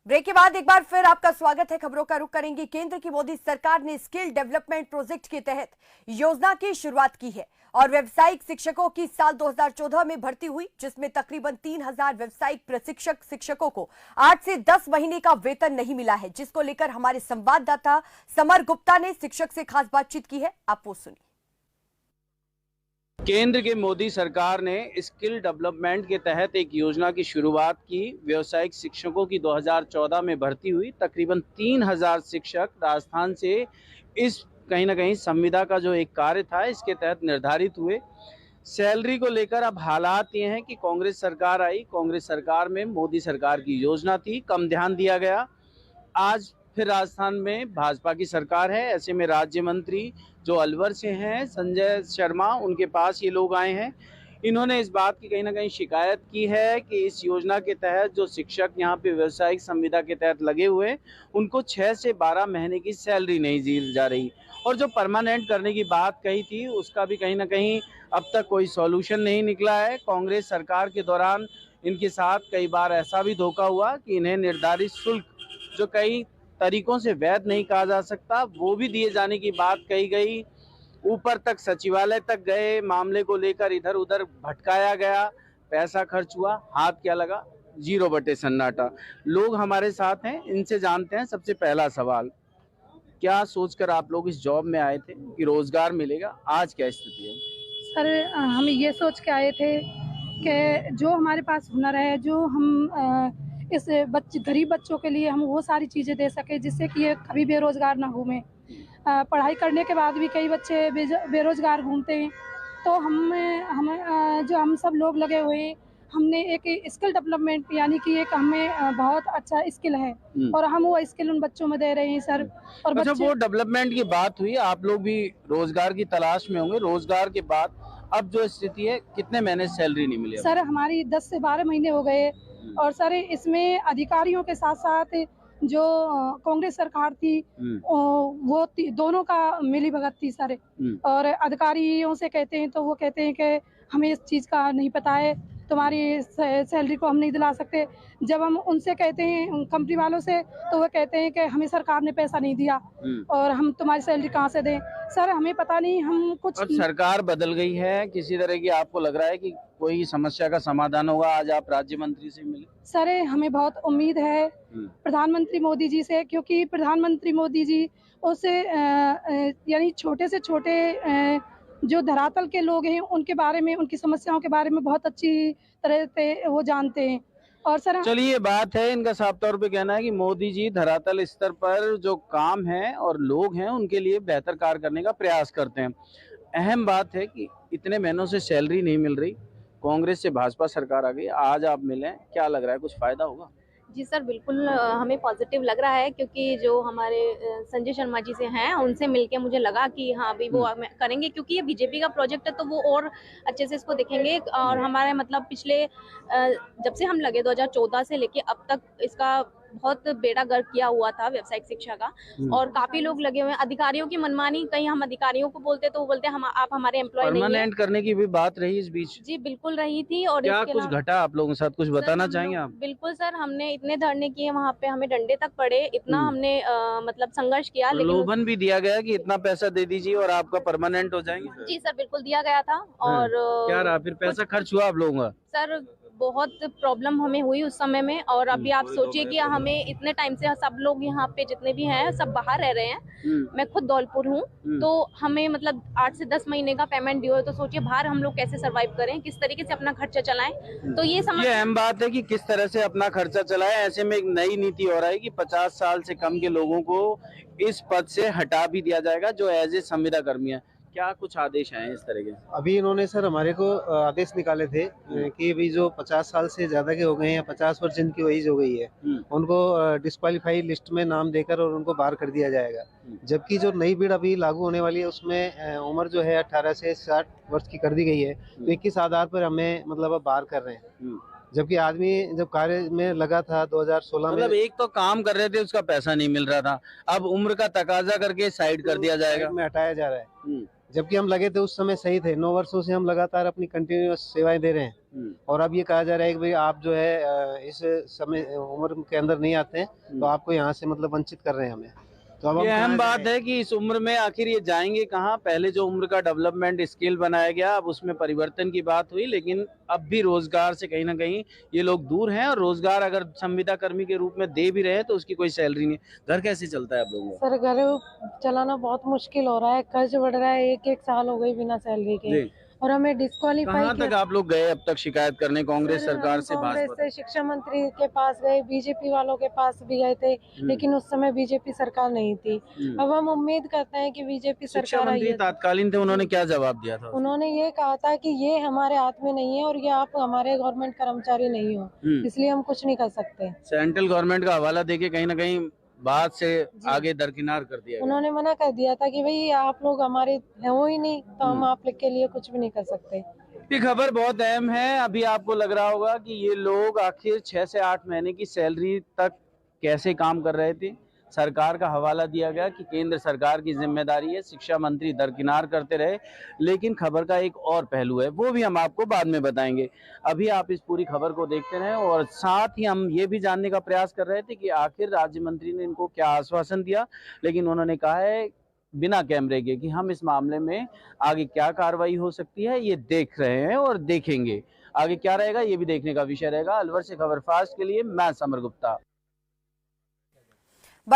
Break के बाद एक बार फिर आपका स्वागत है। खबरों का रुख करेंगे। केंद्र की मोदी सरकार ने स्किल डेवलपमेंट प्रोजेक्ट के तहत योजना की शुरुआत की है और व्यावसायिक शिक्षकों की साल 2014 में भर्ती हुई, जिसमें तकरीबन 3000 व्यावसायिक प्रशिक्षक शिक्षकों को 8 से 10 महीने का वेतन नहीं मिला है, जिसको लेकर हमारे संवाददाता समर गुप्ता ने शिक्षक से खास बातचीत की है। आप वो सुनिए। केंद्र के मोदी सरकार ने स्किल डेवलपमेंट के तहत एक योजना की शुरुआत की। व्यावसायिक शिक्षकों की 2014 में भर्ती हुई। तकरीबन 3000 शिक्षक राजस्थान से इस कहीं ना कहीं संविदा का जो एक कार्य था इसके तहत निर्धारित हुए। सैलरी को लेकर अब हालात ये हैं कि कांग्रेस सरकार आई, कांग्रेस सरकार में मोदी सरकार की योजना थी, कम ध्यान दिया गया। आज फिर राजस्थान में भाजपा की सरकार है, ऐसे में राज्य मंत्री जो अलवर से हैं संजय शर्मा, उनके पास ये लोग आए हैं। इन्होंने इस बात की कहीं ना कहीं शिकायत की है कि इस योजना के तहत जो शिक्षक यहाँ पे व्यावसायिक संविदा के तहत लगे हुए, उनको 6 से 12 महीने की सैलरी नहीं दी जा रही, और जो परमानेंट करने की बात कही थी उसका भी कहीं ना कहीं अब तक कोई सॉल्यूशन नहीं निकला है। कांग्रेस सरकार के दौरान इनके साथ कई बार ऐसा भी धोखा हुआ कि इन्हें निर्धारित शुल्क, जो कई तरीकों से वैध नहीं कहा जा सकता, वो भी दिए जाने की बात कही गई। ऊपर तक सचिवालय तक गए, मामले को लेकर इधर उधर भटकाया गया, पैसा खर्च हुआ, हाथ क्या लगा, 0 बटे सन्नाटा। लोग हमारे साथ हैं, इनसे जानते हैं। सबसे पहला सवाल, क्या सोचकर आप लोग इस जॉब में आए थे कि रोजगार मिलेगा? आज क्या स्थिति है? सर, हम ये सोच के आए थे कि जो हमारे पास हुनर है, जो हम इस गरीब बच्चों के लिए हम वो सारी चीज़ें दे सके जिससे कि ये कभी बेरोज़गार ना घूमें। पढ़ाई करने के बाद भी कई बच्चे बेरोज़गार घूमते हैं, तो हम सब लोग लगे हुए हैं। हमने एक स्किल डेवलपमेंट, यानी कि एक हमें बहुत अच्छा स्किल है और हम वो स्किल उन बच्चों में दे रहे हैं सर। और अच्छा, वो डेवलपमेंट की बात हुई, आप लोग भी रोजगार की तलाश में होंगे। रोजगार के बाद अब जो स्थिति है, कितने महीने सैलरी नहीं मिली? सर, हमारी 10 से 12 महीने हो गए और सर इसमें अधिकारियों के साथ साथ जो कांग्रेस सरकार थी वो दोनों का मिली भगत थी सर। और अधिकारियों से कहते हैं तो वो कहते हैं कि हमें इस चीज़ का नहीं पता है, तुम्हारी सैलरी को हम नहीं दिला सकते। जब हम उनसे कहते हैं कंपनी वालों से, तो वो कहते हैं कि हमें सरकार ने पैसा नहीं दिया और हम तुम्हारी सैलरी कहाँ से दें। सर हमें पता नहीं, हम कुछ। अब सरकार बदल गई है, किसी तरह की आपको लग रहा है कि कोई समस्या का समाधान होगा? आज आप राज्य मंत्री से मिले। सर हमें बहुत उम्मीद है प्रधानमंत्री मोदी जी से, क्योंकि प्रधानमंत्री मोदी जी उसे यानी छोटे से छोटे जो धरातल के लोग हैं उनके बारे में, उनकी समस्याओं के बारे में बहुत अच्छी तरह से वो जानते हैं। और सर चलिए, बात है, इनका साफ तौर पे कहना है कि मोदी जी धरातल स्तर पर जो काम है और लोग हैं उनके लिए बेहतर कार्य करने का प्रयास करते हैं। अहम बात है कि इतने महीनों से सैलरी नहीं मिल रही, कांग्रेस से भाजपा सरकार आ गई, आज आप मिले, क्या लग रहा है, कुछ फायदा होगा? जी सर, बिल्कुल हमें पॉजिटिव लग रहा है, क्योंकि जो हमारे संजय शर्मा जी से हैं उनसे मिलके मुझे लगा कि हाँ भी वो करेंगे, क्योंकि ये बीजेपी का प्रोजेक्ट है तो वो और अच्छे से इसको देखेंगे। और हमारे मतलब पिछले जब से हम लगे 2014 से लेके अब तक इसका बहुत बेड़ा गर्क किया हुआ था व्यावसायिक शिक्षा का, और काफी लोग लगे हुए हैं। अधिकारियों की मनमानी, कहीं हम अधिकारियों को बोलते तो वो बोलते हम आप हमारे एम्प्लॉय नहीं है। परमानेंट करने की भी बात रही इस बीच? जी बिल्कुल रही थी। और क्या कुछ घटा आप लोगों के साथ, कुछ बताना चाहेंगे आप? बिल्कुल सर, हमने इतने धरने किए, वहाँ पे हमें डंडे तक पड़े, इतना हमने मतलब संघर्ष किया, लेकिन प्रलोभन भी दिया गया कि इतना पैसा दे दीजिए और आपका परमानेंट हो जाएंगे। जी सर, बिल्कुल दिया गया था। और क्या रहा फिर? पैसा खर्च हुआ आप लोगों का? सर बहुत प्रॉब्लम हमें हुई उस समय में। और अभी आप सोचिए कि हमें इतने टाइम से सब लोग यहाँ पे जितने भी हैं सब बाहर रह रहे हैं। मैं खुद धौलपुर हूँ, तो हमें मतलब 8 से 10 महीने का पेमेंट ड्यू है, तो सोचिए बाहर हम लोग कैसे सरवाइव करें, किस तरीके से अपना खर्चा चलाएं। तो ये अहम बात है कि किस तरह से अपना खर्चा चलाएं। ऐसे में एक नई नीति हो रहा है कि 50 साल से कम के लोगों को इस पद से हटा भी दिया जाएगा, जो एज ए संविदा कर्मी है। क्या कुछ आदेश आए इस तरह के? अभी इन्होंने सर हमारे को आदेश निकाले थे कि भी जो 50 साल से ज्यादा के हो गए हैं, 50 वर्ष जिनकी एज हो गई है, उनको डिस्क्वालीफाई लिस्ट में नाम देकर और उनको बाहर कर दिया जाएगा। जबकि जो नई बिल अभी लागू होने वाली है उसमें उम्र जो है 18 से 60 वर्ष की कर दी गई है, तो 21 आधार पर हमें मतलब अब बाहर कर रहे हैं। जबकि आदमी जब कार्य में लगा था 2016 मतलब में, एक तो काम कर रहे थे, उसका पैसा नहीं मिल रहा था, अब उम्र का तकाजा करके साइड कर दिया जाएगा। में हटाया जा रहा है। जबकि हम लगे थे उस समय सही थे, 9 वर्षों से हम लगातार अपनी कंटिन्यूअस सेवाएं दे रहे हैं, और अब ये कहा जा रहा है कि भाई आप जो है इस समय उम्र के अंदर नहीं आते हैं, तो आपको यहाँ से मतलब वंचित कर रहे हैं हमें। तो अब ये अहम बात है कि इस उम्र में आखिर ये जाएंगे कहाँ। पहले जो उम्र का डेवलपमेंट स्केल बनाया गया, अब उसमें परिवर्तन की बात हुई, लेकिन अब भी रोजगार से कहीं ना कहीं ये लोग दूर हैं, और रोजगार अगर संविदा कर्मी के रूप में दे भी रहे हैं तो उसकी कोई सैलरी नहीं। घर कैसे चलता है आप लोगों का? सर घर चलाना बहुत मुश्किल हो रहा है, कर्ज बढ़ रहा है, एक साल हो गई बिना सैलरी के, और हमें डिस्क्वालीफाई कहाँ तक आप लोग गए अब तक शिकायत करने कांग्रेस सरकार से? कांग्रेस से शिक्षा मंत्री के पास गए, बीजेपी वालों के पास भी गए थे, लेकिन उस समय बीजेपी सरकार नहीं थी। अब हम उम्मीद करते हैं कि बीजेपी शिक्षा सरकार मंत्री तत्कालीन थे, उन्होंने क्या जवाब दिया था? उन्होंने ये कहा था कि ये हमारे हाथ में नहीं है और ये आप हमारे गवर्नमेंट कर्मचारी नहीं हो, इसलिए हम कुछ नहीं कर सकते। सेंट्रल गवर्नमेंट का हवाला देके कहीं ना कहीं बात से आगे दरकिनार कर दिया। उन्होंने मना कर दिया था कि भाई आप लोग हमारे हो ही नहीं, तो हम आप के लिए कुछ भी नहीं कर सकते। ये खबर बहुत अहम है। अभी आपको लग रहा होगा कि ये लोग आखिर 6 से 8 महीने की सैलरी तक कैसे काम कर रहे थे। सरकार का हवाला दिया गया कि केंद्र सरकार की जिम्मेदारी है, शिक्षा मंत्री दरकिनार करते रहे। लेकिन खबर का एक और पहलू है, वो भी हम आपको बाद में बताएंगे। अभी आप इस पूरी खबर को देखते रहें, और साथ ही हम ये भी जानने का प्रयास कर रहे थे कि आखिर राज्य मंत्री ने इनको क्या आश्वासन दिया। लेकिन उन्होंने कहा है बिना कैमरे के कि हम इस मामले में आगे क्या कार्रवाई हो सकती है ये देख रहे हैं और देखेंगे। आगे क्या रहेगा ये भी देखने का विषय रहेगा। अलवर से खबर फास्ट के लिए मैं समर गुप्ता।